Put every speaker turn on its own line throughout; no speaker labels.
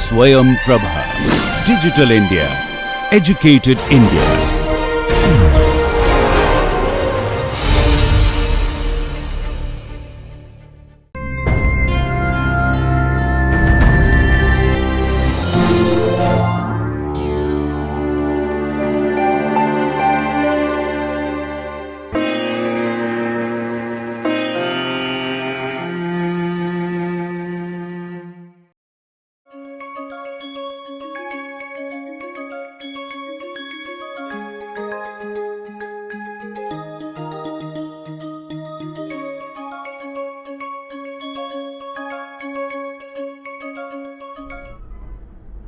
Swayam Prabha. Digital India. Educated India.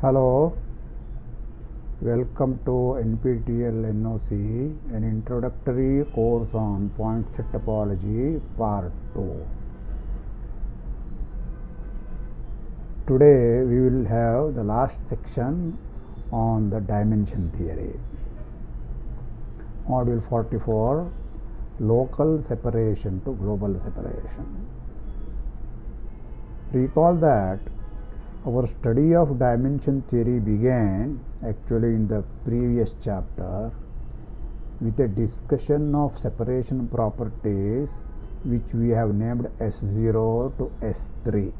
Hello, welcome to NPTEL NOC, an introductory course on Point-Set-Topology Part-II. Today we will have the last section on the dimension theory. Module 44, local separation to global separation. Recall that our study of dimension theory began actually in the previous chapter with a discussion of separation properties which we have named S0 to S3.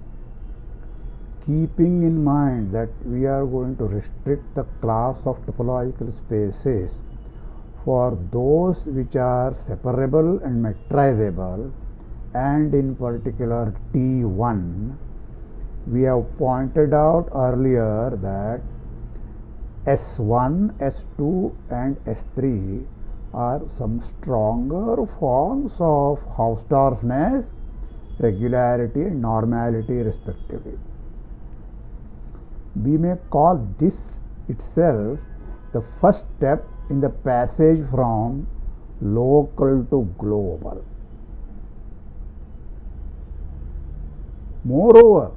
Keeping in mind that we are going to restrict the class of topological spaces for those which are separable and metrizable, and in particular T1, we have pointed out earlier that S1, S2 and S3 are some stronger forms of Hausdorffness, regularity and normality respectively. We may call this itself the first step in the passage from local to global. Moreover,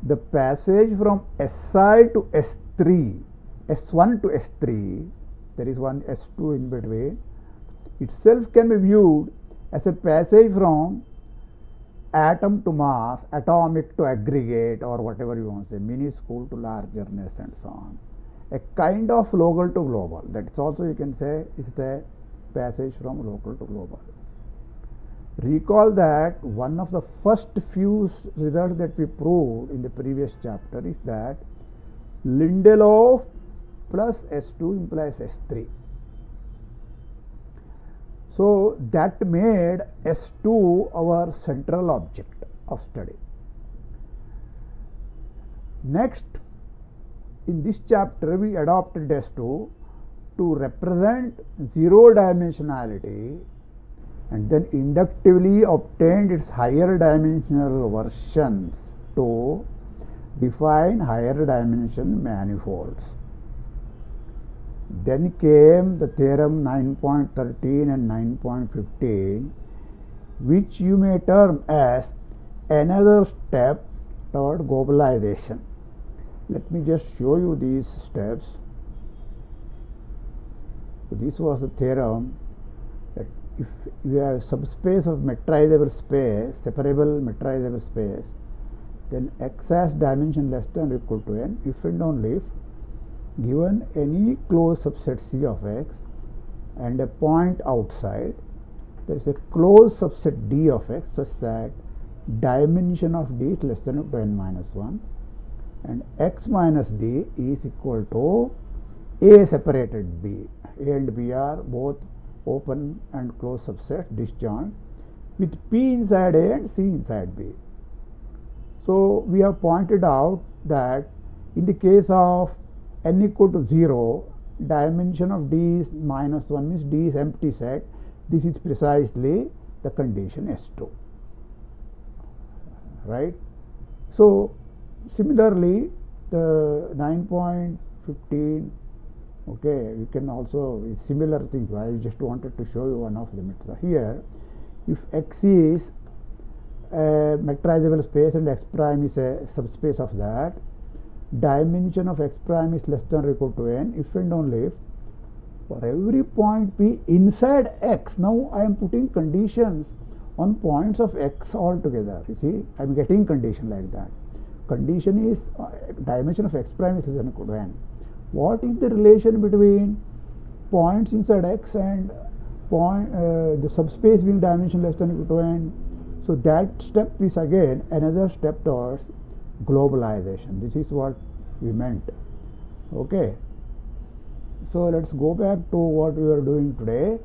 the passage from Si to S3, S1 to S3, there is one S2 in between, itself can be viewed as a passage from atom to mass, atomic to aggregate, or whatever you want to say, minuscule to largerness and so on. A kind of local to global. That's also you can say is the passage from local to global. Recall that one of the first few results that we proved in the previous chapter is that Lindelof plus S2 implies S3. So that made S2 our central object of study. Next, in this chapter we adopted S2 to represent zero dimensionality, and then inductively obtained its higher dimensional versions to define higher dimension manifolds. Then came the theorem 9.13 and 9.15, which you may term as another step toward globalization. Let me just show you these steps. So this was the theorem that if you have subspace of metrizable space, separable metrizable space, then X has dimension less than or equal to n if and only if given any closed subset C of X and a point outside, there is a closed subset D of X such that dimension of D is less than or equal to n minus 1 and X minus D is equal to A separated B. A and B are both open and closed subset disjoint with P inside A and C inside B. So we have pointed out that in the case of n equal to 0, dimension of D is minus 1, means D is empty set. This is precisely the condition S2. Right? So similarly, the 9.15, okay, you can also similar things. I just wanted to show you one of them. Here, if X is a metrizable space and X prime is a subspace of that, dimension of X prime is less than or equal to n if and only if for every point P inside X. Now I am putting conditions on points of X altogether. You see, I am getting condition like that. condition is dimension of x prime is less than or equal to n. What is the relation between points inside x and the subspace being dimension less than or equal to n? So that step is again another step towards globalization. This is what we meant. Okay. So let's go back to what we are doing today.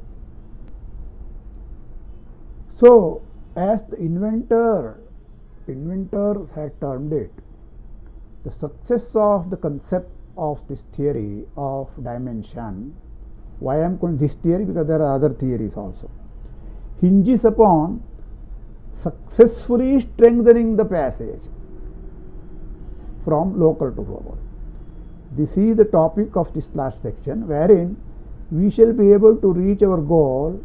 So as the inventors had termed it, the success of the concept of this theory of dimension, why I am calling this theory, because there are other theories also, hinges upon successfully strengthening the passage from local to global. This is the topic of this last section, wherein we shall be able to reach our goal,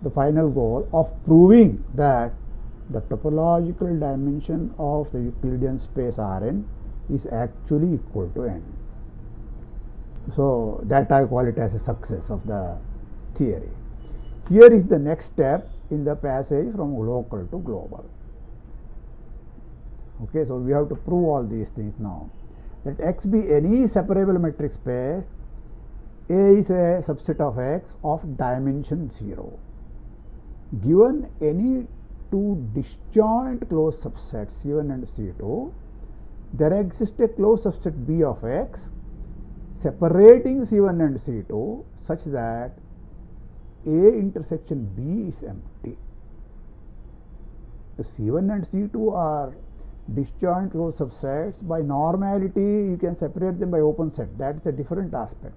the final goal of proving that the topological dimension of the Euclidean space Rn is actually equal to n. So that I call it as a success of the theory. Here is the next step in the passage from local to global. Okay, so we have to prove all these things now. Let X be any separable metric space. A is a subset of X of dimension 0. Given any two disjoint closed subsets C1 and C2, there exists a closed subset B of X separating C1 and C2 such that A intersection B is empty. The C1 and C2 are disjoint closed subsets. By normality, you can separate them by open set. That is a different aspect.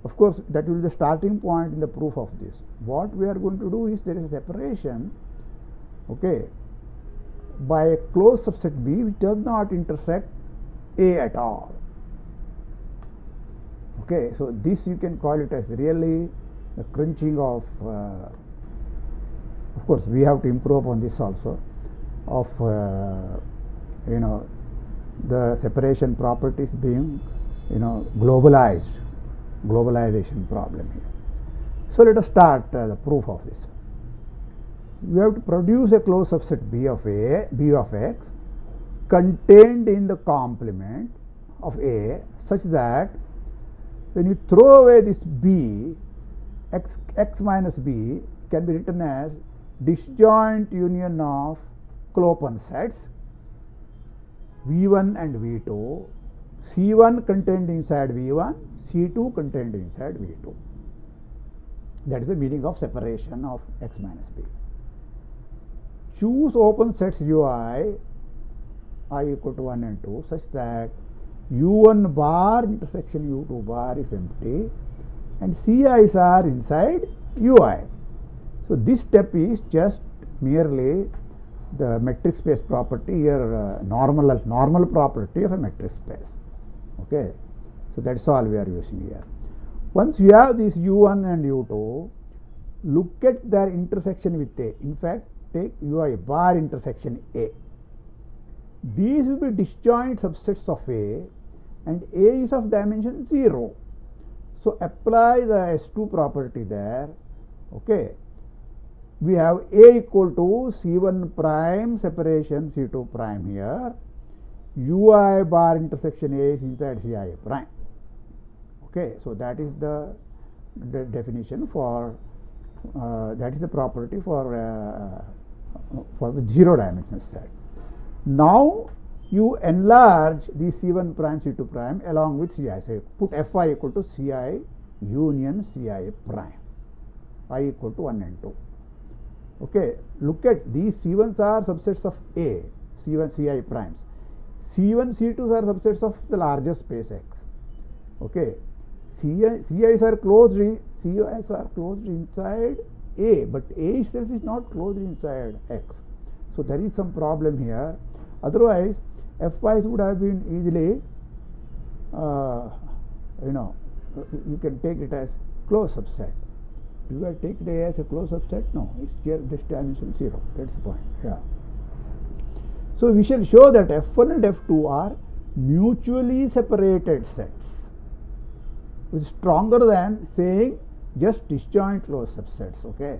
Of course, that will be the starting point in the proof of this. What we are going to do is there is a separation, okay, by a closed subset B which does not intersect A at all. Okay, so this you can call it as really the crunching of course, we have to improve on this also, of the separation properties being globalization problem here. So let us start the proof of this. We have to produce a closed subset B of X contained in the complement of A such that when you throw away this B, X minus B can be written as disjoint union of Klopen sets V1 and V2, C1 contained inside V1, C2 contained inside V2. That is the meaning of separation of X minus B. Choose open sets Ui I equal to 1 and 2 such that U1 bar intersection U2 bar is empty and Ci's are inside Ui. So this step is just merely the metric space property here, normal property of a metric space. Okay, so that's all we are using here. Once you have these U1 and U2, look at their intersection with A. In fact, take Ui bar intersection A. These will be disjoint subsets of A, and A is of dimension 0. So apply the S2 property there. Okay, we have A equal to C1 prime separation C2 prime here. Ui bar intersection A is inside Ci prime. Okay, so that is the definition for that is the property for the 0 dimensional set. Now you enlarge the C1 prime C2 prime along with Ci. So put Fi equal to Ci union Ci prime. I equal to 1 and 2. Okay, look at these C1s are subsets of A, C1 Ci primes. C1 C2s are subsets of the larger space X. Okay, Ci's are closed inside A, but A itself is not closed inside X. So there is some problem here. Otherwise, Fi's would have been easily, you can take it as closed subset. Do I take it as a closed subset? No, it's here just dimension 0. That's the point. Yeah. So we shall show that F1 and F2 are mutually separated sets, which is stronger than saying just disjoint closed subsets. Okay.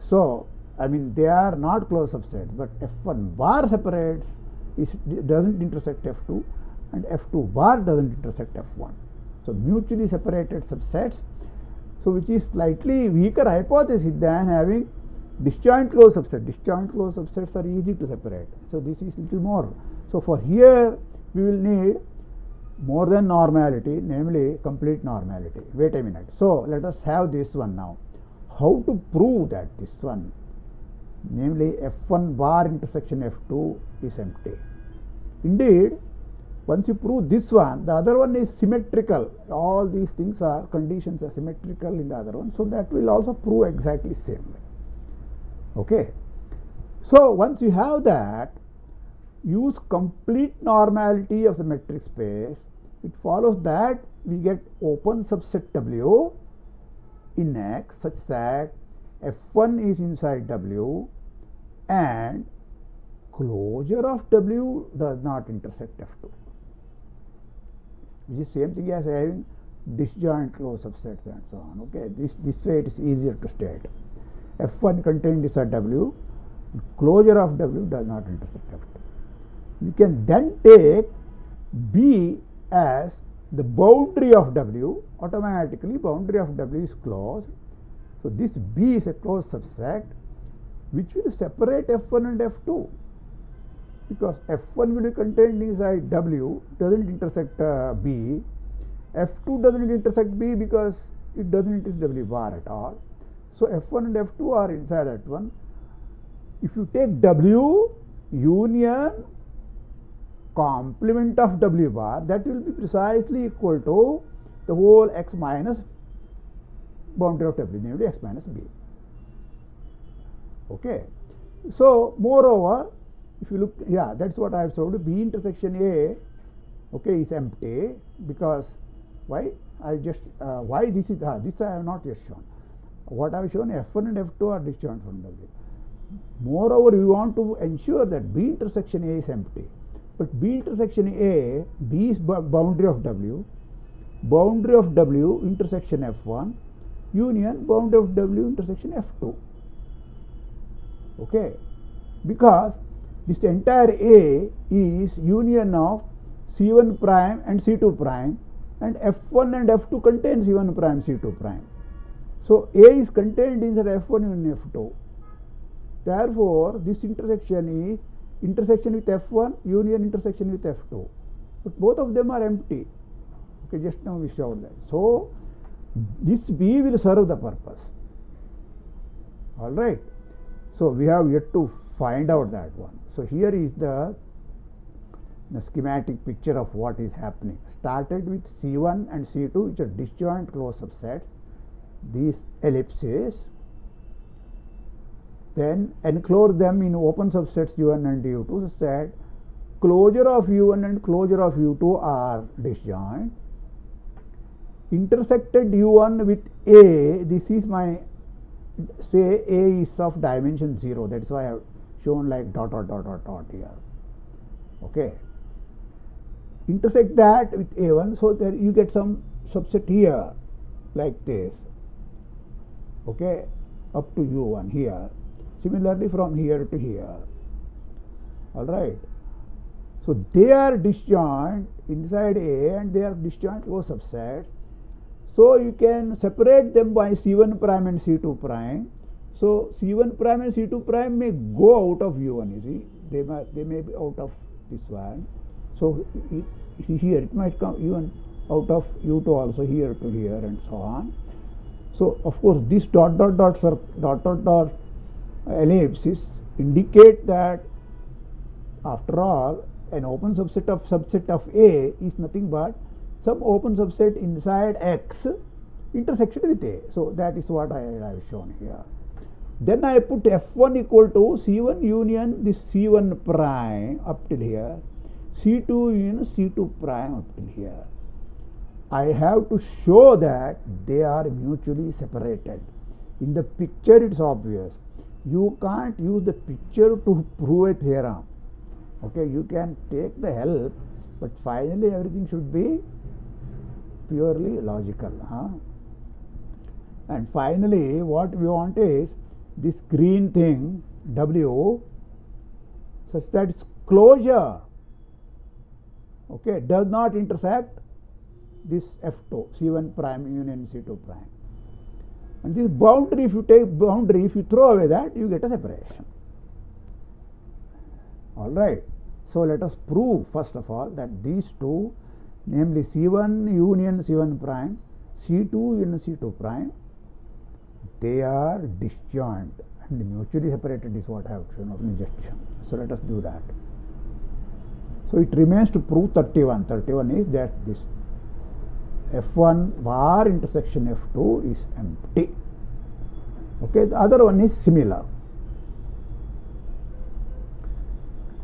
So I mean they are not closed subsets, but F1 bar separates doesn't intersect F2, and F2 bar doesn't intersect F1. So mutually separated subsets, so which is slightly weaker hypothesis than having disjoint closed subset. Disjoint closed subsets are easy to separate. So this is little more. So for here we will need more than normality, namely complete normality. Wait a minute. So let us have this one now. How to prove that this one, namely F1 bar intersection F2 is empty? Indeed, once you prove this one, the other one is symmetrical. All these things are conditions are symmetrical in the other one, so that will also prove exactly same way. Okay. So once you have that, use complete normality of the metric space. It follows that we get open subset W in X such that F1 is inside W and closure of W does not intersect F2, which is same thing as having disjoint closed subsets and so on. Okay, this way it is easier to state. F1 contained inside W, closure of W does not intersect F2. You can then take B as the boundary of W. Automatically boundary of W is closed. So this B is a closed subset which will separate F1 and F2, because F1 will be contained inside W, doesn't intersect B. F2 doesn't intersect B because it doesn't intersect W bar at all. So F1 and F2 are inside F1. If you take W union complement of W bar, that will be precisely equal to the whole X minus boundary of W, namely X minus B. Okay. So moreover, if you look, yeah, that's what I have showed. B intersection A, okay, is empty, because why? I just why this is this I have not yet shown. What I have shown, F1 and F2 are disjoint from W. Moreover, we want to ensure that B intersection A is empty. But B intersection A, B is boundary of W intersection F1, union boundary of W intersection F2. Okay, because this entire A is union of C1 prime and C2 prime, and F1 and F2 contain C1 prime, C2 prime. So A is contained inside F1 union F2. Therefore, this intersection is intersection with F1, union intersection with F2. But both of them are empty. Okay, just now we showed that. So this B will serve the purpose. All right. So we have yet to find out that one. So here is the schematic picture of what is happening. Started with C1 and C2, which are disjoint closed subsets. These ellipses. Then enclose them in open subsets U1 and U2 such that closure of U1 and closure of U2 are disjoint. Intersected U1 with A, this is my, say A is of dimension 0, that is why I have shown like dot here. Okay. Intersect that with A1, so that you get some subset here like this. Okay, up to U1 here. Similarly from here to here. All right. So they are disjoint inside A and they are disjoint closed subsets. So you can separate them by C1 prime and C2 prime. So C1 prime and C2 prime may go out of U1. You see, they may be out of this one. So here it might come even out of U2 also, here to here and so on. So of course this dot ellipses indicate that after all an open subset of A is nothing but some open subset inside X intersected with A. So that is what I have shown here. Then I put F1 equal to C1 union this C1 prime up till here, C2 union C2 prime up till here. I have to show that they are mutually separated. In the picture it's obvious. You can't use the picture to prove a theorem. Okay, you can take the help, but finally everything should be purely logical. And finally what we want is this green thing W such that its closure okay, does not intersect this F2, C1 prime union C2 prime. And this boundary, if you take boundary, if you throw away that, you get a separation. Alright, so let us prove first of all that these two, namely C1 union C1 prime, C2 union C2 prime, they are disjoint and mutually separated is what I have shown of injection. So let us do that. So it remains to prove 31. 31 is that this F1 bar intersection F2 is empty. Okay, the other one is similar.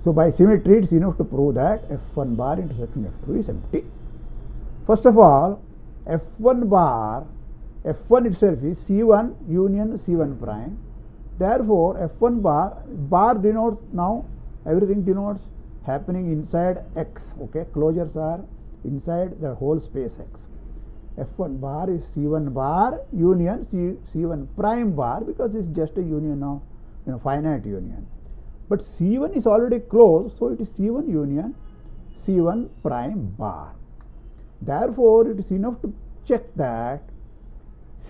So by symmetry it is enough to prove that F1 bar intersection F2 is empty. First of all, F1 bar, F1 itself is C1 union C1 prime. Therefore, F1 bar denotes now, everything denotes happening inside X. Okay, closures are inside the whole space X. F1 bar is C1 bar union C1 prime bar, because it's just a union of finite union. But C1 is already closed, so it is C1 union C1 prime bar. Therefore, it is enough to check that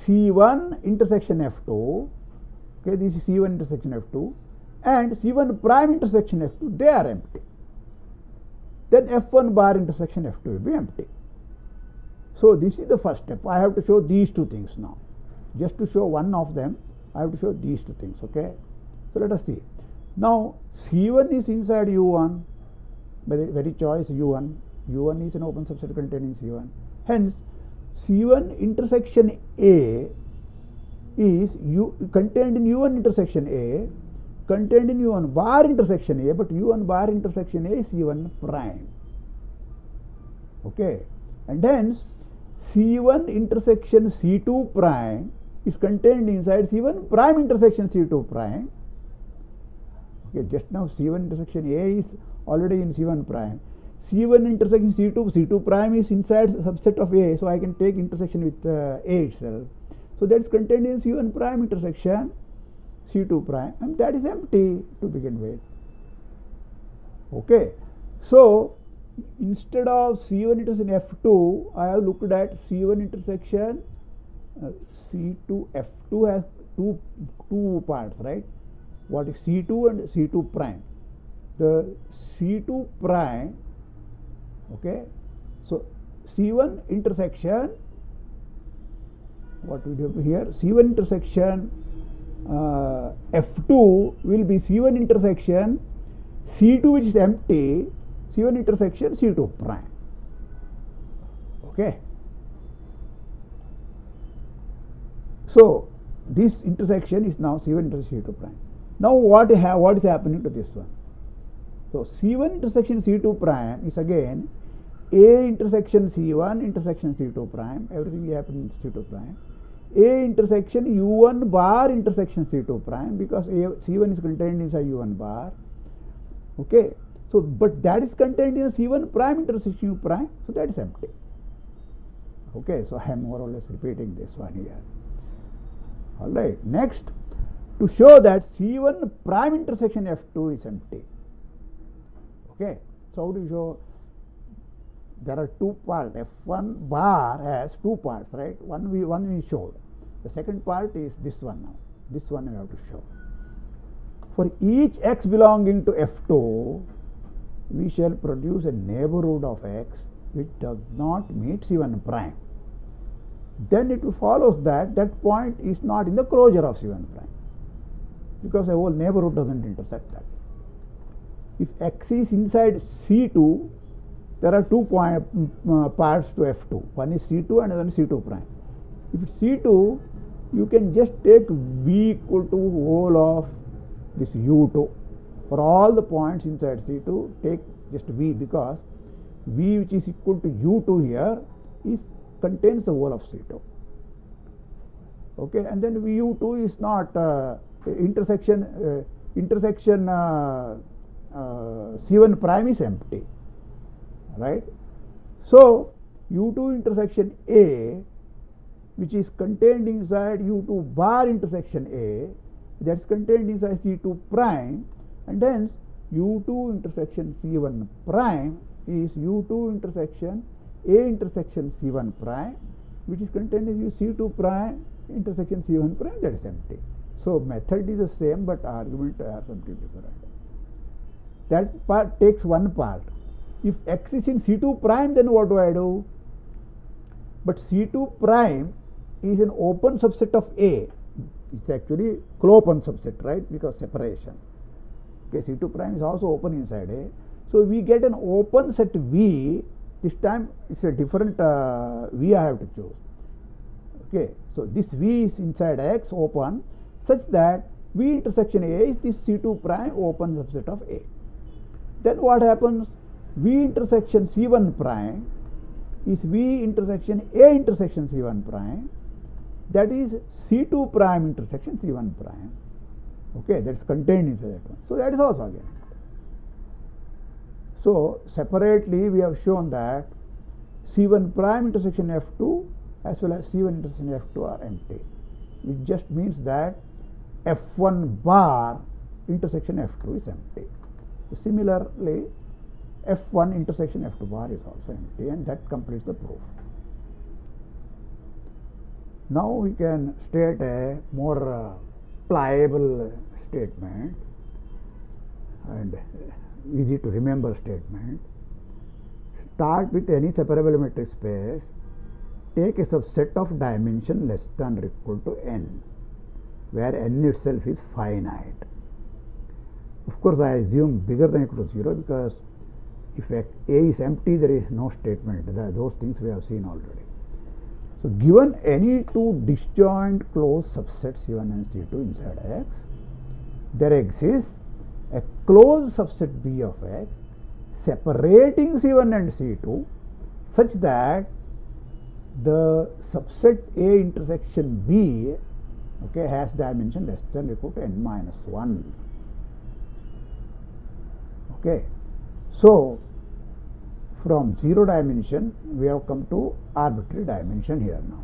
C1 intersection F2, okay, this is C1 intersection F2, and C1 prime intersection F2, they are empty. Then F1 bar intersection F2 will be empty. So this is the first step. I have to show these two things now. Just to show one of them, I have to show these two things. Okay. So let us see. Now C1 is inside U1 by the very choice U1. U1 is an open subset containing C1. Hence, C1 intersection A is contained in U1 intersection A, contained in U1 bar intersection A, but U1 bar intersection A is C1 prime. Okay, and hence C1 intersection C2 prime is contained inside C1 prime intersection C2 prime. Okay, just now C1 intersection A is already in C1 prime. C1 intersection C2 prime is inside subset of A, so I can take intersection with A itself. So that is contained in C1 prime intersection C2 prime, and that is empty to begin with. Okay, so instead of C1 intersection F2, I have looked at C1 intersection C2. F2 has two parts, right? What is C2 and C2 prime? The C2 prime, okay, so C1 intersection, what we do here, C1 intersection F2 will be C1 intersection C2, which is empty, C1 intersection C2 prime. Okay, so this intersection is now C1 intersection C2 prime. Now what is happening to this one? So C1 intersection C2 prime is again A intersection C1 intersection C2 prime, everything happens in C2 prime. A intersection U1 bar intersection C2 prime, because C1 is contained inside U1 bar. Okay, so but that is contained in C1 prime intersection U prime, so that is empty. Okay, so I am more or less repeating this one here. Alright, next, to show that C1 prime intersection F2 is empty. Okay, so how do you show? There are two parts. F1 bar has two parts, right? One we showed. The second part is this one now. This one we have to show. For each x belonging to F2, we shall produce a neighborhood of x which does not meet C1 prime. Then it follows that that point is not in the closure of C1 prime, because a whole neighborhood doesn't intersect that. If x is inside C2, there are two parts to F2. One is C2 and another is C2 prime. If it's C2, you can just take V equal to whole of this U2. For all the points inside C2, take just V, because V, which is equal to U2 here, contains the whole of C2. Okay, and then U2 is not intersection C1 prime is empty, right? So U2 intersection A, which is contained inside U2 bar intersection A, that's contained inside C2 prime, and hence u2 intersection c1 prime is u2 intersection a intersection c1 prime, which is contained in c2 prime intersection c1 prime, that is empty. So method is the same, but argument are something different. That part takes one part. If x is in c2 prime, then what do? But c2 prime is an open subset of A. It's actually closed subset, right? Because separation. Okay, c2 prime is also open inside A. So we get an open set V. This time it's a different V I have to choose. Okay, so this V is inside X open such that V intersection A is this c2 prime open subset of A. Then what happens? V intersection c1 prime is V intersection A intersection c1 prime, that is c2 prime intersection c1 prime. Okay, that's contained inside that one. So that is also again. So separately we have shown that c1 prime intersection f2 as well as c1 intersection f2 are empty, which just means that f1 bar intersection f2 is empty. Similarly, f1 intersection f2 bar is also empty, and that completes the proof. Now we can state a more pliable statement and easy to remember statement. Start with any separable metric space, take a subset of dimension less than or equal to n, where n itself is finite. Of course, I assume bigger than or equal to 0, because if A is empty, there is no statement. Those things we have seen already. So given any two disjoint closed subsets C1 and C2 inside X, there exists a closed subset B of X separating C1 and C2 such that the subset A intersection B, okay, has dimension less than or equal to n minus 1. Okay, so from 0 dimension we have come to arbitrary dimension here now.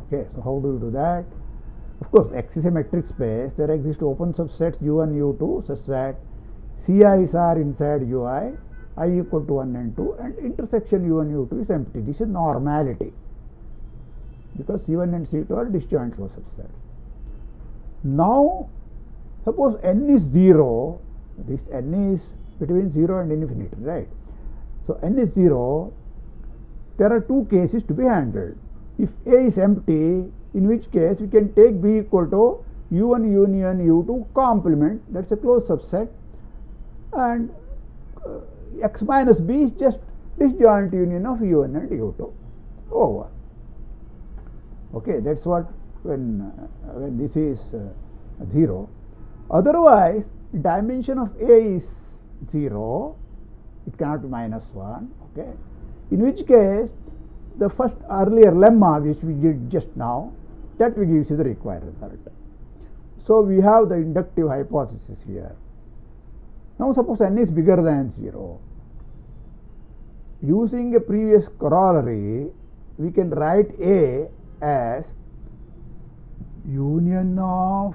Okay, so how do we do that? Of course, X is a metric space. There exist open subsets U1, U2 such that Ci's are inside Ui, I equal to 1 and 2, and intersection U1, U2 is empty. This is normality, because C1 and C2 are disjoint closed subsets. Now, suppose n is 0, this n is between 0 and infinity, right? So n is 0, there are two cases to be handled. If A is empty, in which case we can take B equal to U1 union U2 complement, that's a closed subset, and X minus B is just disjoint union of U1 and U2 over. Okay, that's what when this is 0. Otherwise, dimension of A is 0, it cannot be minus 1, okay, in which case the first earlier lemma which we did just now, that will give you the required result. So we have the inductive hypothesis here. Now suppose n is bigger than 0. Using a previous corollary, we can write A as union of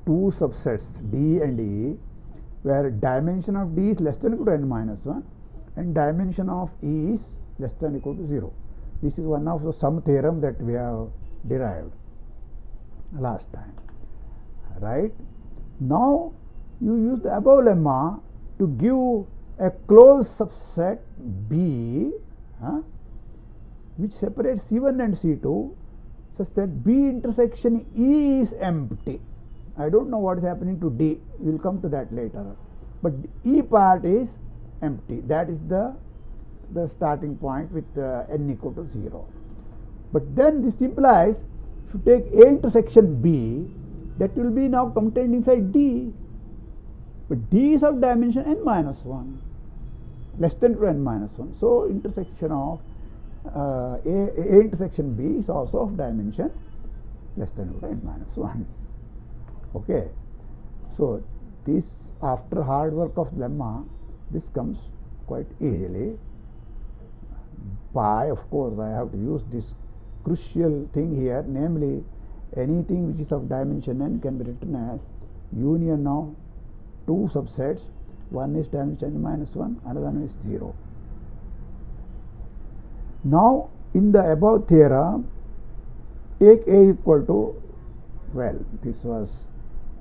two subsets D and E, where dimension of D is less than or equal to n minus 1 and dimension of E is less than or equal to 0. This is one of the sum theorem that we have derived last time, right? Now you use the above lemma to give a closed subset B, which separates C1 and C2 such that B intersection E is empty. I don't know what is happening to D, we will come to that later, but E part is empty. That is the starting point with n equal to 0. But then this implies if you take A intersection B, that will be now contained inside D, but D is of dimension n minus 1, less than to n minus 1. So intersection of A intersection B is also of dimension less than to n minus 1. Okay, so this, after hard work of lemma, this comes quite easily. By, of course, I have to use this crucial thing here, namely anything which is of dimension n can be written as union of two subsets. One is dimension n minus 1, another one is 0. Now, in the above theorem, take A equal to, well, this was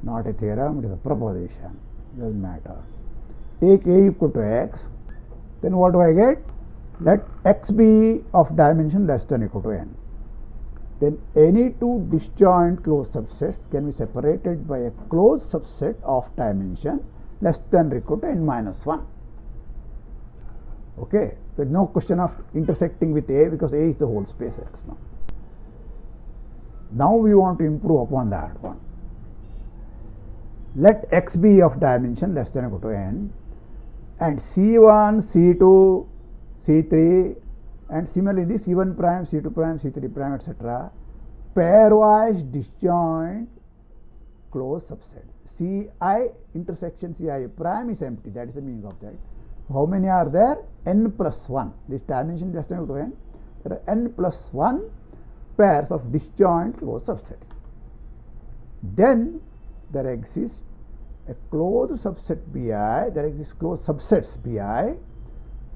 not a theorem, it is a proposition, doesn't matter. Take A equal to x, then what do I get? Let x be of dimension less than or equal to n. Then any two disjoint closed subsets can be separated by a closed subset of dimension less than or equal to n minus 1. Okay, there is no question of intersecting with A because A is the whole space X now. Now we want to improve upon that one. Let X be of dimension less than or equal to n, and C1, C2, C3, and similarly C1 prime, C2 prime, C3 prime, etc. pairwise disjoint closed subset. Ci intersection Ci prime is empty, that is the meaning of that. How many are there? N plus 1. This dimension less than or equal to n. There are n plus 1 pairs of disjoint closed subsets. Then there exists a closed subset Bi, there exists closed subsets Bi.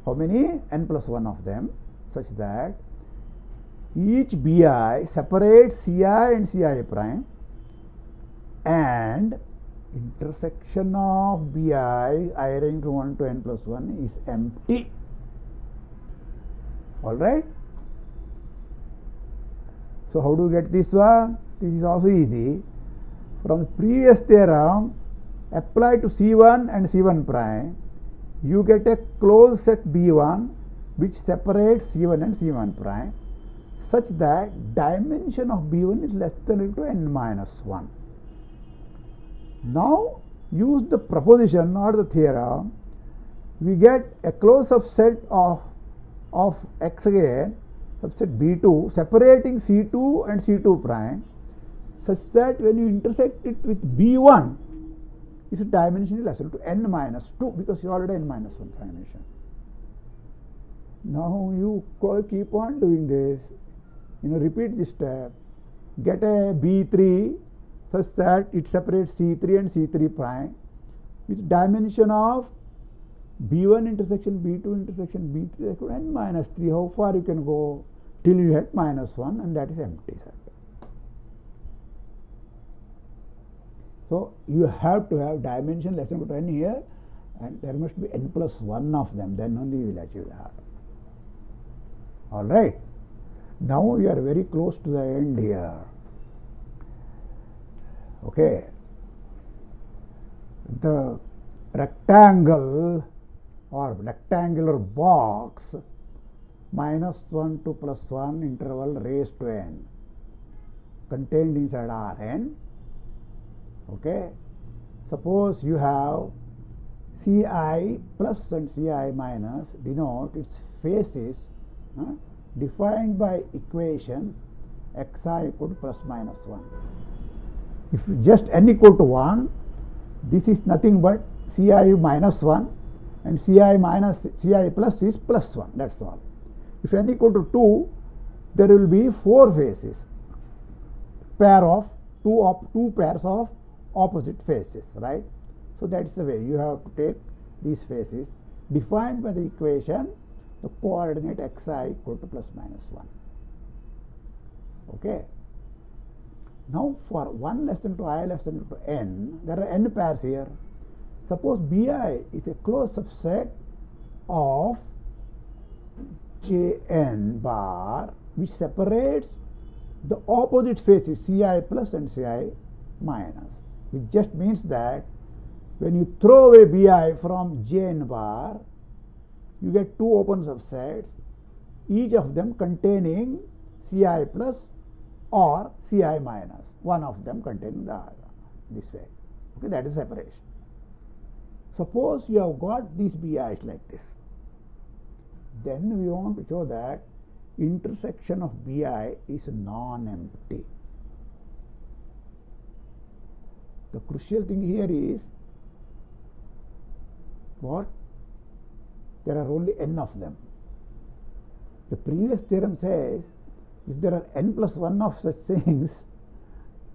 How many? N plus 1 of them, such that each Bi separates Ci and Ci prime, and intersection of Bi I range from 1 to n plus 1 is empty. Alright? So how do you get this one? This is also easy. From the previous theorem, apply to C1 and C1 prime, you get a closed set B1 which separates C1 and C1 prime, such that dimension of B1 is less than or equal to n minus 1. Now use the proposition or the theorem, we get a closed subset of X again, subset B2 separating C2 and C2 prime, such that when you intersect it with B1, its dimension is less than or equal to n minus 2 because you already n minus 1 dimension. Now you keep on doing this, repeat this step, get a B3 such that it separates C3 and C3 prime with dimension of B1 intersection B2 intersection B3 equal to n minus 3. How far you can go till you hit minus 1, and that is empty set. So you have to have dimension less than or equal to n here, and there must be n plus 1 of them, then only you will achieve that. Alright. Now we are very close to the end here. Okay. The rectangle or rectangular box minus 1 to plus 1 interval raised to n contained inside Rn. Okay. Suppose you have Ci plus and Ci minus denote its faces defined by equations xi equal to plus minus 1. If just n equal to 1, this is nothing but Ci minus 1 and Ci plus is plus 1, that's all. If n equal to 2, there will be 4 faces, two pairs of opposite faces, right? So that's the way you have to take these faces defined by the equation the coordinate xi equal to plus minus 1. Okay. Now for 1 less than to I less than to n, there are n pairs here. Suppose Bi is a closed subset of Jn bar which separates the opposite faces Ci plus and Ci minus, which just means that when you throw away Bi from Jn bar, you get two open subsets, each of them containing Ci plus or Ci minus, one of them containing the other, this way. Okay, that is separation. Suppose you have got these Bi's like this, then we want to show that intersection of Bi is non-empty. The crucial thing here is what? There are only n of them. The previous theorem says if there are n plus 1 of such things,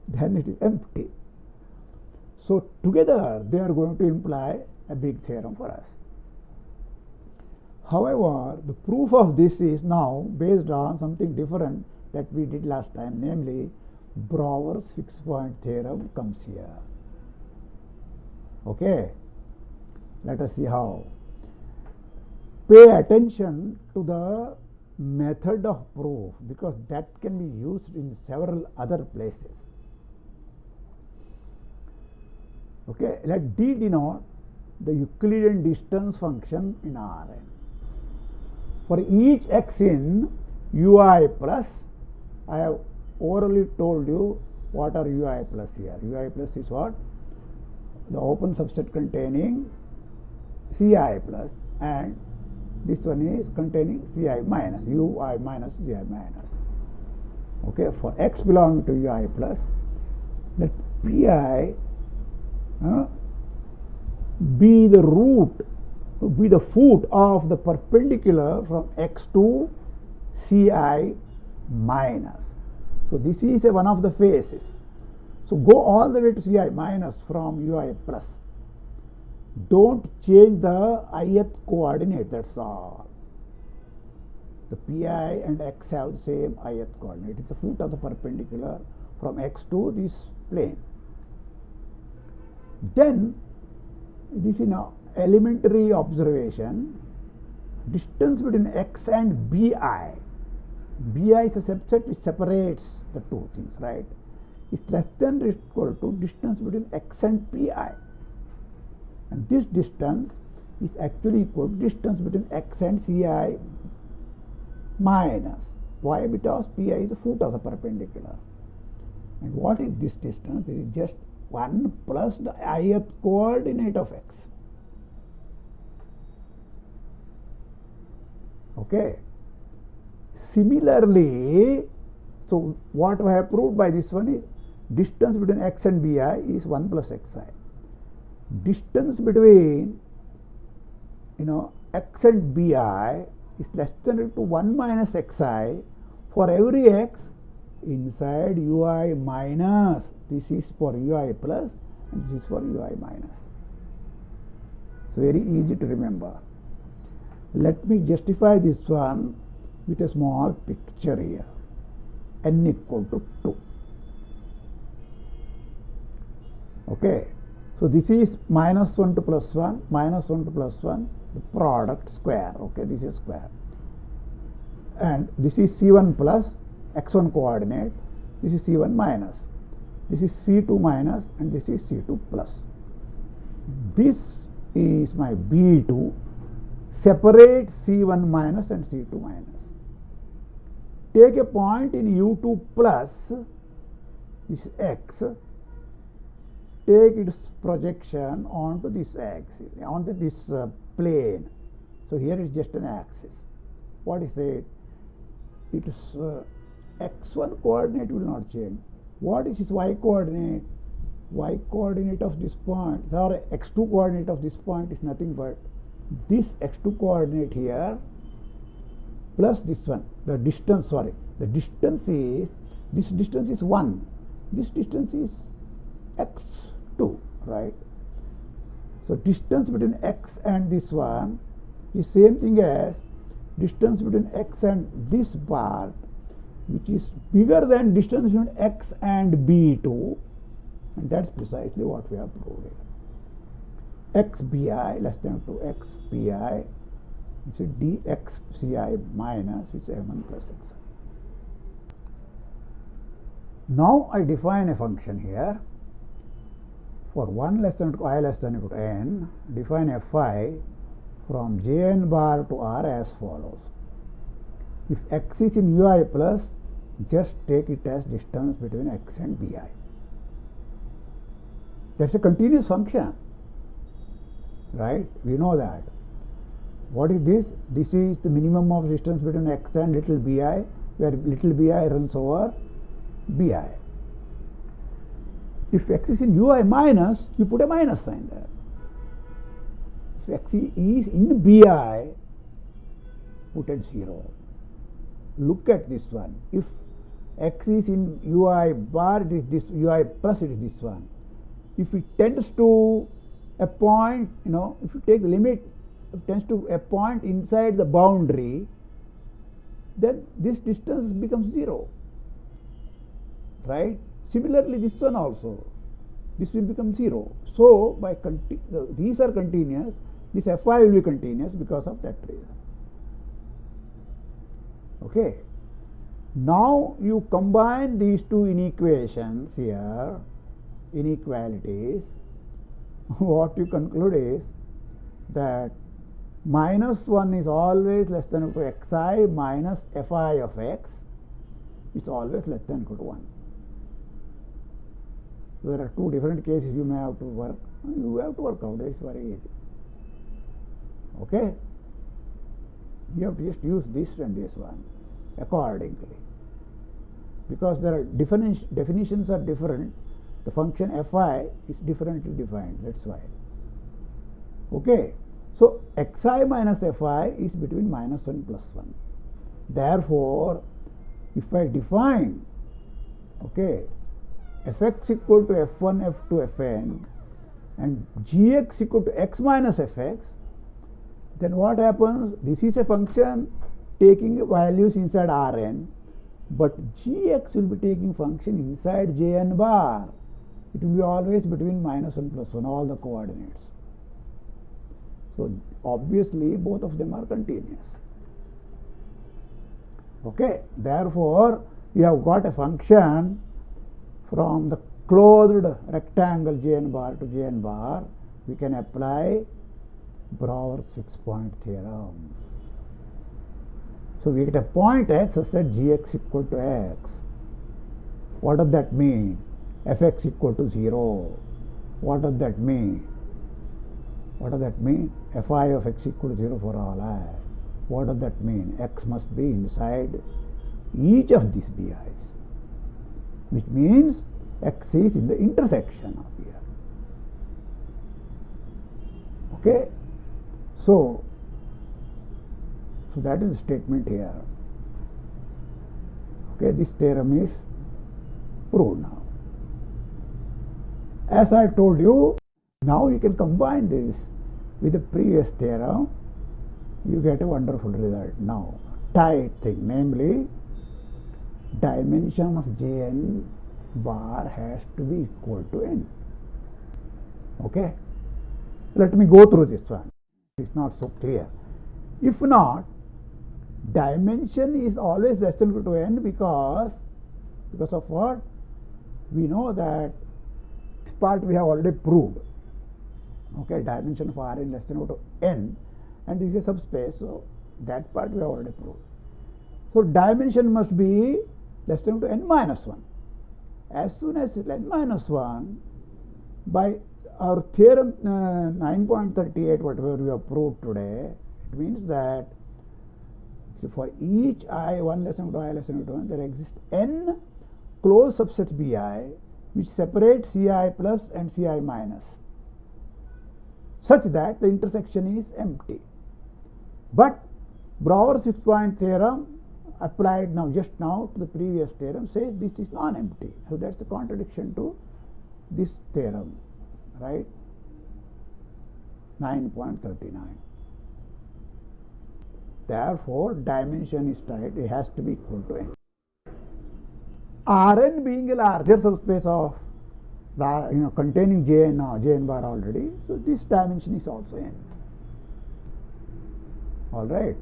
then it is empty. So together they are going to imply a big theorem for us. However, the proof of this is now based on something different that we did last time, namely Brouwer's fixed point theorem comes here. Okay, let us see how. Pay attention to the method of proof, because that can be used in several other places. Okay, let D denote the Euclidean distance function in Rn. For each x in ui plus, I have orally told you what are ui plus here. Ui plus is what? The open subset containing ci plus, and this one is containing ci minus, ui minus ci minus. Okay, for x belonging to ui plus, let pi be the root, be the foot of the perpendicular from x to ci minus. So this is one of the faces. So go all the way to ci minus from ui plus. Don't change the ith coordinate, that's all. The pi and x have the same ith coordinate. It's the foot of the perpendicular from x to this plane. Then this is an elementary observation. Distance between x and bi. Bi is a subset which separates the two things, right? It's less than or equal to distance between x and pi. And this distance is actually equal to distance between x and ci minus. Why? Because pi is the foot of the perpendicular. And what is this distance? It is just 1 plus the ith coordinate of x. Okay. Similarly, so what I have proved by this one is distance between x and bi is 1 plus xi. Distance between x and bi is less than or equal to 1 minus xi for every x inside ui minus. This is for ui plus and this is for ui minus. It's very easy to remember. Let me justify this one with a small picture here. N equal to 2. Okay. So this is minus 1 to plus 1, minus 1 to plus 1, the product square. Okay, this is square. And this is C1 plus x1 coordinate, this is C1 minus, this is C2 minus, and this is C2 plus. This is my B2, separate C1 minus and C2 minus. Take a point in U2 plus, this x, take its projection onto this axis, onto this plane. So here is just an axis. What is it? It is x1 coordinate will not change. What is its y coordinate? Y coordinate of this point, or x2 coordinate of this point is nothing but this x2 coordinate here plus this one. The distance, sorry, the distance is, this distance is 1. This distance is x2, right? So distance between x and this one is same thing as distance between x and this part, which is bigger than distance between x and B2, and that's precisely what we are proving. xbi less than to xpi, which is dxci minus, which is m1 plus xi. Now I define a function here. For 1 less than to I less than equal to n, define fi from jn bar to r as follows. If x is in ui plus, just take it as distance between x and bi. That's a continuous function, right? We know that. What is this? This is the minimum of distance between x and little bi, where little bi runs over bi. If x is in ui minus, you put a minus sign there. If x is in bi, put at 0. Look at this one. If x is in ui bar, it is this ui plus, it is this one. if it tends to a point, if you take the limit, it tends to a point inside the boundary, then this distance becomes 0, right? Similarly, this one also, this will become 0. So by these are continuous, this Fi will be continuous because of that reason. Okay. Now you combine these two inequations here, inequalities. What you conclude is that -1 is always less than or equal to xi minus fi of x is always less than or equal to 1. So there are two different cases you may have to work. You have to work out. It's very easy. Okay? You have to just use this and this one accordingly. Because there are definitions are different. The function fi is differently defined. That's why. Okay. So xi minus fi is between -1 and +1. Therefore, if I define, okay, fx equal to f1, f2, fn, and gx equal to x minus fx, then what happens? This is a function taking values inside Rn, but gx will be taking function inside Jn bar. It will be always between -1 and +1, all the coordinates. So obviously both of them are continuous. Okay, therefore you have got a function from the closed rectangle Jn bar to Jn bar. We can apply Brouwer's fixed point theorem. So we get a point x such that gx equal to x. What does that mean? Fx equal to 0. What does that mean? What does that mean? Fi of x equal to 0 for all I. What does that mean? X must be inside each of these bi's, which means x is in the intersection of here. Okay? So that is the statement here. Okay, this theorem is proved now. As I told you, now you can combine this with the previous theorem. You get a wonderful result now. Tight thing, namely dimension of Jn bar has to be equal to n. Okay? Let me go through this one. It's not so clear. If not, dimension is always less than or equal to n because of what? We know that this part we have already proved. Okay, dimension of Rn less than or equal to n, and this is a subspace, so that part we have already proved. So dimension must be less than or equal to n minus 1. As soon as n minus 1, by our theorem 9.38, whatever we have proved today, it means that for each I, 1 less than or equal to I less than or equal to 1, there exists n closed subsets Bi which separate Ci plus and Ci minus, such that the intersection is empty. But Brouwer's fixed point theorem applied just now to the previous theorem says this is non-empty. So that's the contradiction to this theorem, right? 9.39. Therefore, dimension is tight. It has to be equal to n. Rn being a larger subspace of containing Jn bar already, so this dimension is also n. All right.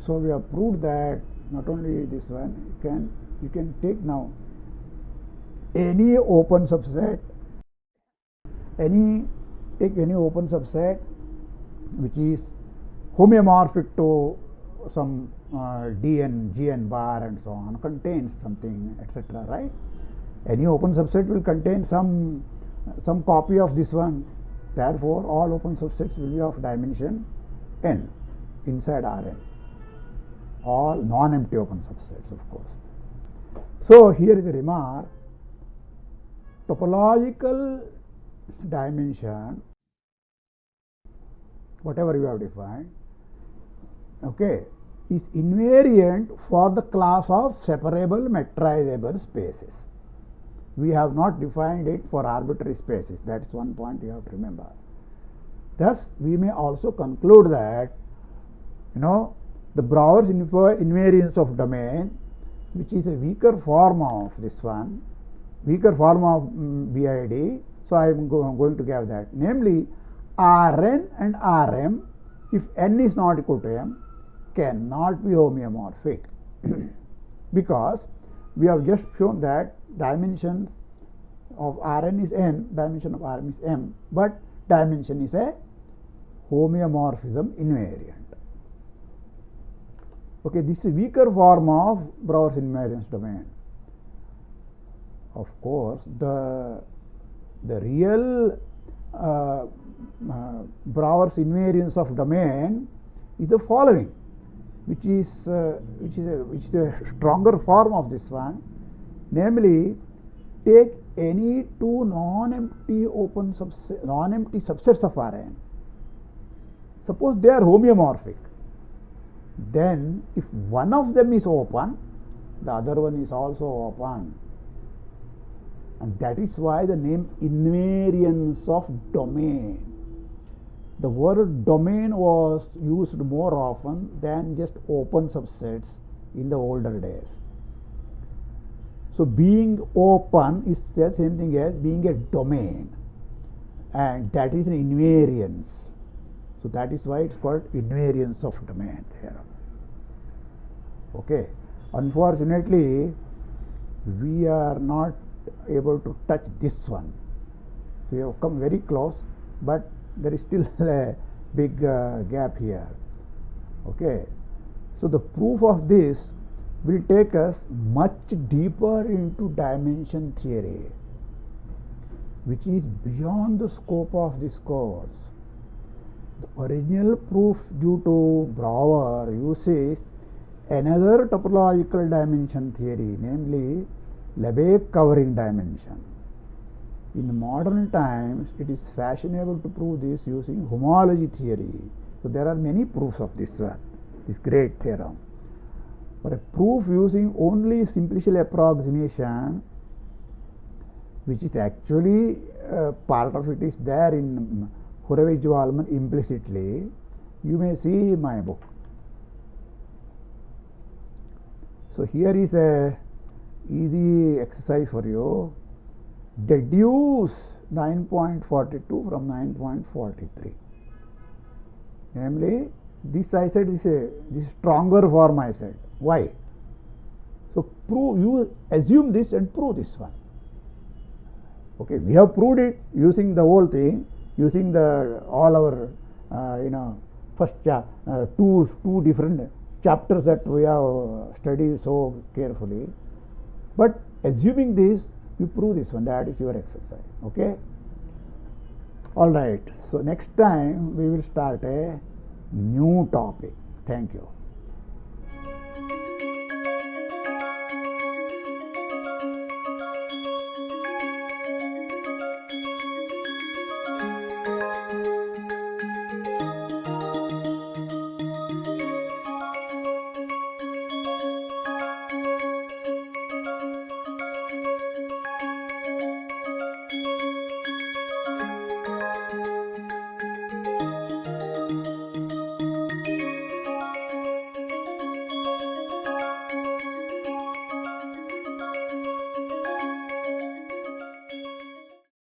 So we have proved that not only this one, you can take now any open subset, take any open subset which is homeomorphic to some Dn, Gn bar and so on, contains something, etc. Right? Any open subset will contain some copy of this one. Therefore, all open subsets will be of dimension n inside Rn. All non-empty open subsets, of course. So here is a remark. Topological dimension, whatever you have defined, okay, is invariant for the class of separable metrizable spaces. we have not defined it for arbitrary spaces. That is one point you have to remember. Thus, we may also conclude that the Brouwer's invariance of domain, which is a weaker form of this one, weaker form of BID. So I am going to give that, namely Rn and Rm, if n is not equal to m, cannot be homeomorphic because we have just shown that dimension of Rn is n, dimension of Rm is m, but dimension is a homeomorphism invariant. Okay, this is a weaker form of Brouwer's invariance domain. Of course, the real Brouwer's invariance of domain is the following, which is a stronger form of this one, namely take any two non-empty subsets of Rn. Suppose they are homeomorphic. Then if one of them is open, the other one is also open, and that is why the name invariance of domain. The word domain was used more often than just open subsets in the older days. So being open is the same thing as being a domain, and that is an invariance. So that is why it's called invariance of domain theorem. Okay. Unfortunately, we are not able to touch this one. So we have come very close, but there is still a big gap here. Okay. So the proof of this will take us much deeper into dimension theory, which is beyond the scope of this course. The original proof due to Brouwer uses another topological dimension theory, namely Lebesgue covering dimension. In modern times, it is fashionable to prove this using homology theory. So there are many proofs of this great theorem. For a proof using only simplicial approximation, which is actually part of it is there in Hurewicz-Waldman implicitly, you may see my book. So here is a easy exercise for you. Deduce 9.42 from 9.43. Namely, this I said is this stronger form I said. Why? So you assume this and prove this one. Okay, we have proved it using the whole thing, using all our first two different chapters that we have studied so carefully. But assuming this, you prove this one. That is your exercise. Okay. All right. So next time we will start a new topic. Thank you.